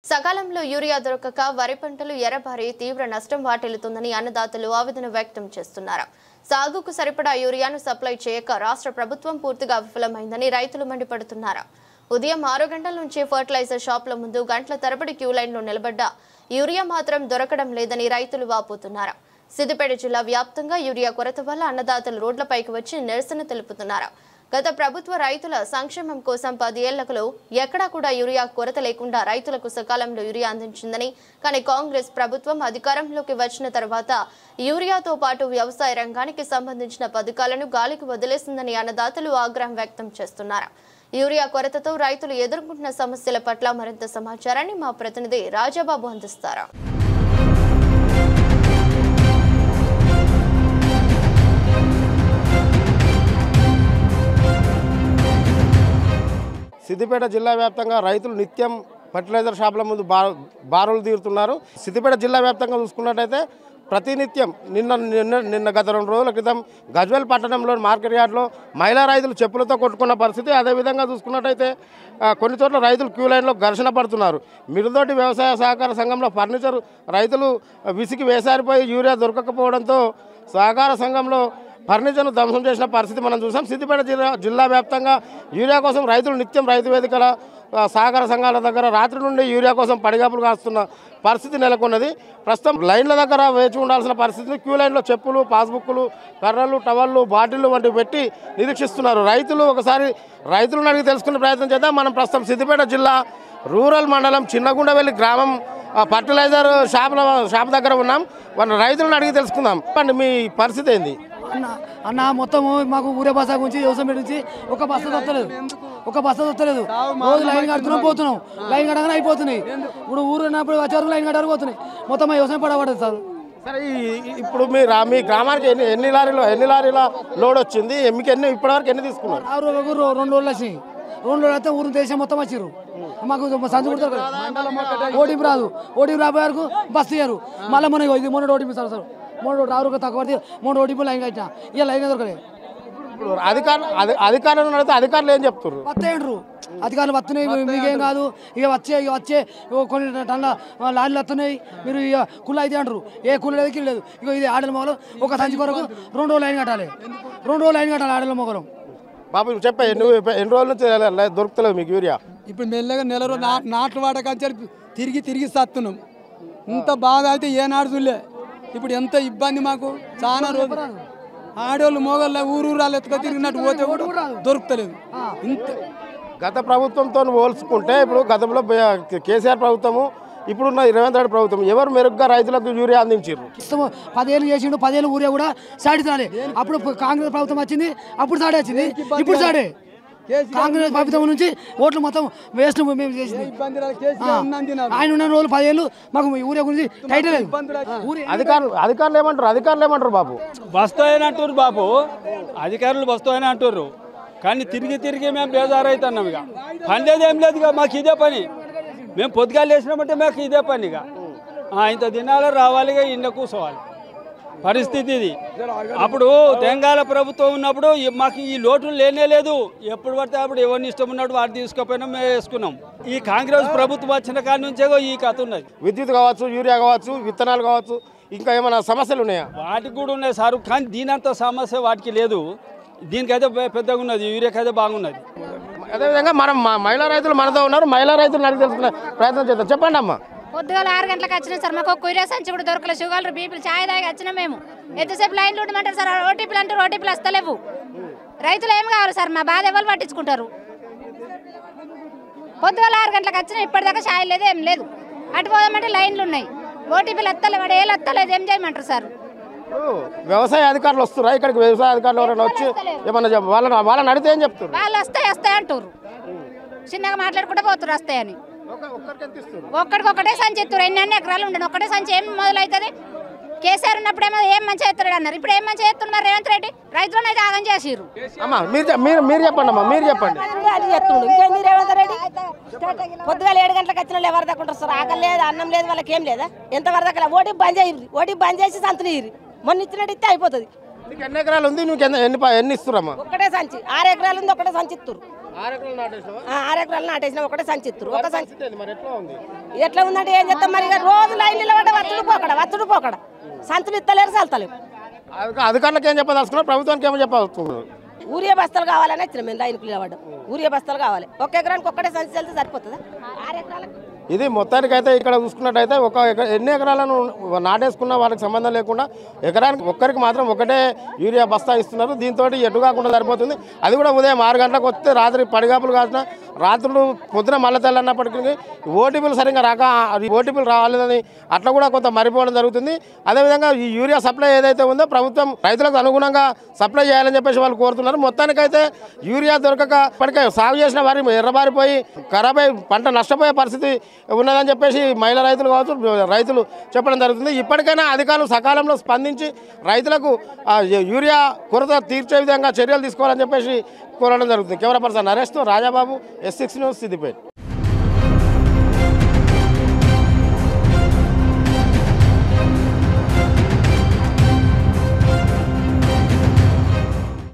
సకాలంలో యూరియా దొరకక వరి పంటలు ఎర్రబారి తీవ్ర నష్టం వాటిల్లుతుందని అన్నదాతలు ఆవేదన వ్యక్తం చేస్తున్నారు. సాగుకు సరిపడా యూరియాను సప్లై చేయక రాష్ట్ర ప్రభుత్వం పూర్తిగా విఫలమైందని రైతులు మండిపడుతున్నారు. ఉదయం 6 గంటల నుంచి ఫర్టిలైజర్ షాపుల ముందు గంటల తరబడి క్యూ లైన్లో నిలబడ్డ యూరియా మాత్రం దొరకడం లేదని రైతులు వాపోతున్నారు. సిద్దిపేట జిల్లా వ్యాప్తంగా యూరియా కొరత వల్ల అన్నదాతలు రోడ్లపైకి వచ్చి నిరసన తెలుపుతున్నారు. గత ప్రభుత్వ రైతుల సంక్షేమం కోసం 10 ఏళ్లలో ఎక్కడా కూడా యూరియా కొరత లేకుండా రైతులకు సకాలంలో యూరియా అందించిందని, కానీ కాంగ్రెస్ ప్రభుత్వం అధికారంలోకి వచ్చిన తర్వాత యూరియాతో పాటు వ్యవసాయ రంగానికి సంబంధించిన పథకాలను గాలికి వదిలేసిందని అన్నదాతలు ఆగ్రహం వ్యక్తం చేస్తున్నారు. యూరియా కొరతతో రైతులు ఎదుర్కొంటున్న సమస్యల పట్ల మరింత సమాచారాన్ని మా ప్రతినిధి రాజాబాబు అందిస్తారు. సిద్దిపేట జిల్లా వ్యాప్తంగా రైతులు నిత్యం ఫర్టిలైజర్ షాపుల ముందు బారులు తీరుతున్నారు. సిద్దిపేట జిల్లా వ్యాప్తంగా చూసుకున్నట్టయితే ప్రతినిత్యం నిన్న గత 2 రోజుల క్రితం గజ్వేల్ పట్టణంలోని మార్కెట్ యార్డ్లో మహిళా రైతులు చెప్పులతో కొట్టుకున్న పరిస్థితి. అదేవిధంగా చూసుకున్నట్టయితే కొన్ని చోట్ల రైతులు క్యూ లైన్లో ఘర్షణ పడుతున్నారు. మిరుదోటి వ్యవసాయ సహకార సంఘంలో ఫర్నిచర్ రైతులు విసికి వేసారిపోయి యూరియా దొరకకపోవడంతో సహకార సంఘంలో ఫర్నిచర్ను ధ్వంసం చేసిన పరిస్థితి మనం చూసాం. సిద్దిపేట జిల్లా వ్యాప్తంగా యూరియా కోసం రైతులు నిత్యం రైతు వేదికల సహకార సంఘాల దగ్గర రాత్రి నుండి యూరియా కోసం పడిగాపులు కాస్తున్న పరిస్థితి నెలకొన్నది. ప్రస్తుతం లైన్ల దగ్గర వేచి ఉండాల్సిన పరిస్థితిని క్యూ లైన్లో చెప్పులు, పాస్బుక్లు, కర్రలు, టవళ్ళు, బాటిళ్లు వంటివి పెట్టి నిరీక్షిస్తున్నారు రైతులు. ఒకసారి రైతులను అడిగి తెలుసుకునే ప్రయత్నం చేద్దాం. మనం ప్రస్తుతం సిద్దిపేట జిల్లా రూరల్ మండలం చిన్నగుండవెల్లి గ్రామం ఫర్టిలైజర్ షాప్ దగ్గర ఉన్నాం. మన రైతులను అడిగి తెలుసుకుందాం. చెప్పండి, మీ పరిస్థితి ఏంది? అన్న మొత్తము మాకు ఊరే బస్సా గురించి వ్యవసాయం నుంచి ఒక బస్సు దొత్తలేదు. రోజు లైన్ కడుతున్నాం, పోతున్నాం. లైన్ కట్టగానే అయిపోతున్నాయి. ఇప్పుడు ఊరు ఉన్నప్పుడు వచ్చారు లైన్ కట్టారు పోతున్నాయి. మొత్తం వ్యవసాయం పడబడదు సార్. సరే, ఇప్పుడు మీ గ్రామానికి ఎన్ని లారీల లోడ్ వచ్చింది? మీకు ఇప్పటివరకు ఎన్ని తీసుకున్నారు? 2 రోజులు వచ్చినాయి. 2 రోజులు అయితే ఊరు దేశం మొత్తం వచ్చారు. మాకు సంచి కుడతారు, ఓటీపీ రాదు. ఓటీపీ రాబోయే వరకు బస్సు ఇయ్యారు. మళ్ళీ మొన్న ఓటీపీ సార్ 3 రావు తక్కువ పడితే 3 ఓటీపీ లైన్ కట్టినా ఇక లైన్ దొరకలేదు. ఇప్పుడు అధికారులను అడిగితే అధికారులు ఏం చెప్తారు? వస్తాయంటారు. అధికారులు వస్తున్నాయి, మీకేం కాదు, ఇక వచ్చే కొన్ని టన్నుల లారీలు వస్తున్నాయి, మీరు ఇక కుళ్ళు అయితే అంటారు. ఏ కుళ్ళు లేదు, కిళ్ళు లేదు. ఇక ఇది ఆడల మొగలు ఒక సంచి కొరకు 2 రోజులు లైన్ కట్టాలి. 2 రోజులు లైన్ కట్టాలి ఆడల మొగలం. బాబు చెప్పాయి, నువ్వు ఎన్ని రోజుల నుంచి దొరుకుతలేవు మీకు యూరియా? ఇప్పుడు మెల్లగా నెల రోజు నాట్లు వాడకాంచి తిరిగి సత్తున్నాం. ఇంత బాధ అయితే ఏనాడు చూడలే. ఇప్పుడు ఎంత ఇబ్బంది మాకు. చాలా రోజులు ఆడోళ్ళు మోగళ్ళ ఊరూరాలు ఎత్తుక తిరిగినట్టు పోతే కూడా దొరుకుతలేదు. ఇంత గత ప్రభుత్వంతో పోల్చుకుంటే ఇప్పుడు గతంలో కేసీఆర్ ప్రభుత్వము, ఇప్పుడున్న రేవంత్ రెడ్డి ప్రభుత్వం ఎవరు మెరుగ్గా రైతులకు యూరియా అందించారు? 10 ఏళ్ళు చేసిండు. 10 ఏళ్ళు ఊరియా కూడా సాడి సాడే. అప్పుడు కాంగ్రెస్ ప్రభుత్వం వచ్చింది, అప్పుడు సాడే వచ్చింది, ఇప్పుడు సాడే. కాంగ్రెస్ ప్రభుత్వం నుంచి ఓట్లు మొత్తం వేస్ట్ మేము చేసింది. ఆయన ఉన్న రోజులు 10 ఏళ్ళు మాకు ఊరియా గురించి టైటిల్ లేదు. అధికారులు ఏమంటారు బాబు? వస్తాయని అంటారు బాబు, అధికారులు వస్తాయని అంటారు. కానీ తిరిగి మేము బేజారైతున్నాం. ఇక పని లేదు, ఏం లేదు. ఇక మాకు ఇదే పని. మేము పొద్దుగాలు వేసినామంటే మాకు ఇదే పని. ఇక ఇంత దినాలు రావాలి, ఇక ఇండ కూర్చోవాలి. పరిస్థితి ఇది. అప్పుడు తెలంగాణ ప్రభుత్వం ఉన్నప్పుడు మాకు ఈ లోటు లేదు. ఎప్పుడు పడితే అప్పుడు ఎవరిని ఇష్టం ఉన్నట్టు వాటి తీసుకుపోయినా మేము వేసుకున్నాం. ఈ కాంగ్రెస్ ప్రభుత్వం వచ్చిన కాడి నుంచే ఈ కథ ఉన్నది. విద్యుత్ కావచ్చు, యూరియా కావచ్చు, విత్తనాలు కావచ్చు, ఇంకా ఏమైనా సమస్యలు ఉన్నాయా? వాటికి కూడా ఉన్నాయి సార్, కానీ దీనంత సమస్య వాటికి లేదు. దీనికైతే పెద్దగా ఉన్నది, యూరియాకైతే బాగున్నది. అదేవిధంగా మనం మహిళా రైతులు మనతో ఉన్నారు. మహిళా రైతులను అడిగి తెలుసుకునే ప్రయత్నం చేద్దాం. చెప్పండి అమ్మా. పొద్దుగాల 6 గంటలకు వచ్చినాం సార్. మాకు యూరియా సంచి కూడా దొరకలేదు. షుగర్లు, బీపీలు, ఛాయ్ తాగి వచ్చినాం. మేము ఎంతసేపు లైన్లు ఉండమంటారు సార్. ఓటీపీలు అంటారు, ఓటీపీలు వస్తలేవు. రైతులు ఏం కావాలి సార్? మా బాధ ఎవరు పట్టించుకుంటారు? పొద్దుగాల 6 గంటలకు వచ్చినా ఇప్పటిదాకా ఛాయ్ లేదు, ఏం లేదు. అటు పోదామంటే లైన్లు ఉన్నాయి, ఓటీపీలు వస్తలేవు. వాడు ఏళ్ళు వస్తలేదు, ఏం చేయమంటారు సార్? వ్యవసాయ అధికారులు వస్తురా ఇక్కడికి? వ్యవసాయ అధికారులు ఎవరైనా వచ్చి ఏమన్నా వాళ్ళని అడిగితే ఏం చెప్తారు? వాళ్ళు వస్తాయి అంటారు. చిన్నగా మాట్లాడుకుంటూ పోతారు వస్తాయని. ఒక్కడికొక్కటే సంచి ఎత్తురు. ఎన్ని ఎకరాలు ఉండను, ఒక్కటే సంచి ఏం మొదలవుతుంది? కేసీఆర్ ఉన్నప్పుడు ఏం మంచిగా ఎత్తాడు అన్నారు, ఇప్పుడు ఏం మంచిగా ఎత్తున్నారు రేవంత్ రెడ్డి. రైతులను అయితే ఆగం చేసిర్రు. అమ్మా మీరు చెప్పండి అమ్మా, మీరు చెప్పండి. రేవంత్ రెడ్డి పొద్దుగా 7 గంటలకు వచ్చిన ఎవరు దక్కుంటారు సార్? ఆకలి లేదు, అన్నం లేదు, వాళ్ళకి ఏం లేదా? ఎంతవరకు దక్కలే? ఓటీ బంద్ చేసి సంతులు ఇరి. మొన్న ఇచ్చినట్టు ఇస్తే అయిపోతుంది. ఎన్ని ఎకరాలు ఉంది? ఎన్ని ఇస్తురమ్మా? ఒకటే సంచి 6 ఎకరాలు ఉంది, ఒకటే సంచి ఇస్తారు. 6 ఎకరాలు నాటేసిన ఒకటే సంచి ఇస్తారు ఒక సంచి మరి ఎట్లా ఉంది ఎట్లా ఉందంటే ఏం చేస్తాం మరి ఇక రోజు లైన్ నిలబడ్డ వచ్చుడు పోకడ సంచులు ఇస్తలేరు చల్తలేవు అధికారులకు ఏం చెప్పదలుచుకున్నారు ప్రభుత్వానికి ఏమో చెప్పాల్సుకున్నారు ఊరియా బస్తాలు కావాలని వచ్చిన మేము లైన్కి నిలబడ్డాం ఊరియా బస్తాలు కావాలి ఒక ఎకరానికి ఒక్కటే సంచి చల్లితే సరిపోతుందా 6 ఎకరాలకు ఇది మొత్తానికైతే ఇక్కడ చూసుకున్నట్టయితే ఎన్ని ఎకరాలను నాటేసుకున్న వాళ్ళకి సంబంధం లేకుండా ఎకరానికి ఒక్కరికి మాత్రం ఒకటే యూరియా బస్తా ఇస్తున్నారు. దీంతో ఎటు కాకుండా సరిపోతుంది. అది కూడా ఉదయం 6 గంటలకు వస్తే రాత్రి పడిగాపులు కాసిన రాత్రులు పొద్దున మళ్ళీ తెల్లన్నప్పటికీ ఓటీపీలు సరిగ్గా రాక ఓటీపీలు రావాలని అట్లా కూడా కొంత మరిపోవడం జరుగుతుంది. అదేవిధంగా ఈ యూరియా సప్లై ఏదైతే ఉందో ప్రభుత్వం రైతులకు అనుగుణంగా సప్లై చేయాలని చెప్పేసి వాళ్ళు కోరుతున్నారు. మొత్తానికైతే యూరియా దొరకక ఇప్పటికే సాగు చేసిన వారి ఎర్రబారిపోయి ఖరాబై పంట నష్టపోయే పరిస్థితి ఉన్నదని చెప్పేసి మహిళా రైతులు కావచ్చు రైతులు చెప్పడం జరుగుతుంది. ఇప్పటికైనా అధికారులు సకాలంలో స్పందించి రైతులకు యూరియా కొరత తీర్చే విధంగా చర్యలు తీసుకోవాలని చెప్పేసి కోరడం జరుగుతుంది. కెమెరా పర్సన్ నరేష్తో రాజాబాబు, S6 న్యూస్, సిద్దిపేట.